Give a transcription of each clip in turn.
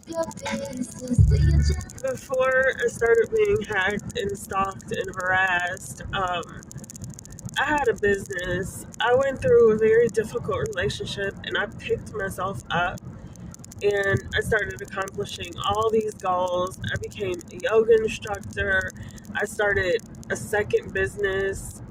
Before I started being hacked and stalked and harassed, I had a business. I went through a very difficult relationship and I picked myself up and I started accomplishing all these goals. I became a yoga instructor. I started a second business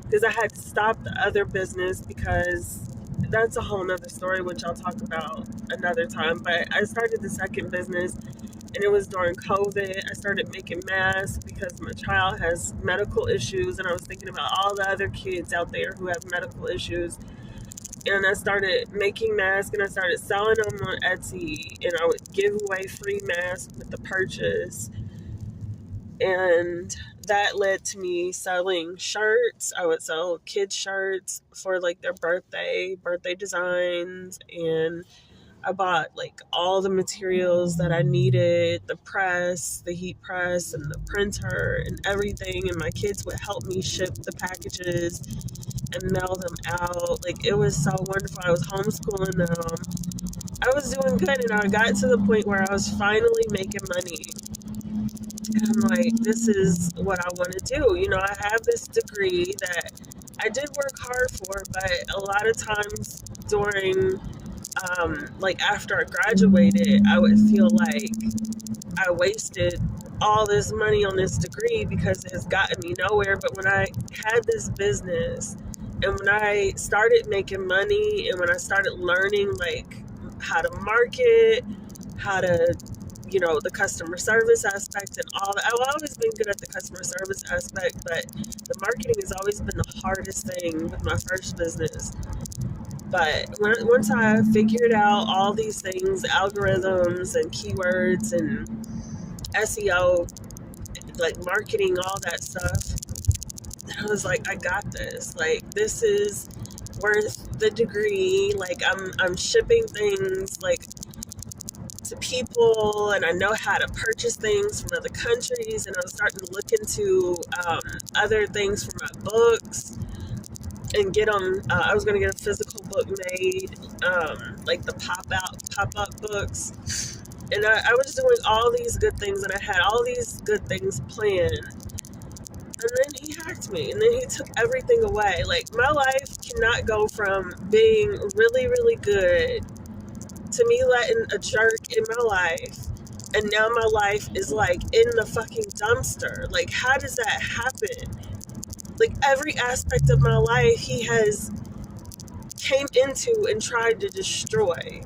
because I had to stop the other business because that's a whole nother story, which I'll talk about another time. But I started the second business and it was during COVID. I started making masks because my child has medical issues and I was thinking about all the other kids out there who have medical issues. And I started making masks and I started selling them on Etsy and I would give away free masks with the purchase. And that led to me selling shirts. I would sell kids shirts for like their birthday designs, and I bought like all the materials that I needed, the press, the heat press and the printer and everything, and my kids would help me ship the packages and mail them out. Like it was so wonderful. I was homeschooling them. I was doing good and I got to the point where I was finally making money. And I'm like, this is what I want to do. You know, I have this degree that I did work hard for, but a lot of times during, like after I graduated, I would feel like I wasted all this money on this degree because it has gotten me nowhere. But when I had this business and when I started making money and when I started learning like how to market, how to, you know, the customer service aspect and all that. I've always been good at the customer service aspect, but the marketing has always been the hardest thing with my first business. But once I figured out all these things, algorithms and keywords and SEO, like marketing, all that stuff, I was like, I got this. Like, this is worth the degree. Like, I'm shipping things like to people, and I know how to purchase things from other countries. And I was starting to look into other things for my books and get them. I was going to get a physical book made, like the pop up books. And I was doing all these good things, and I had all these good things planned. And then he hacked me, and then he took everything away. Like, my life cannot go from being really, really good to me letting a jerk in my life, and now my life is like in the fucking dumpster. Like, how does that happen? Like, every aspect of my life he has came into and tried to destroy.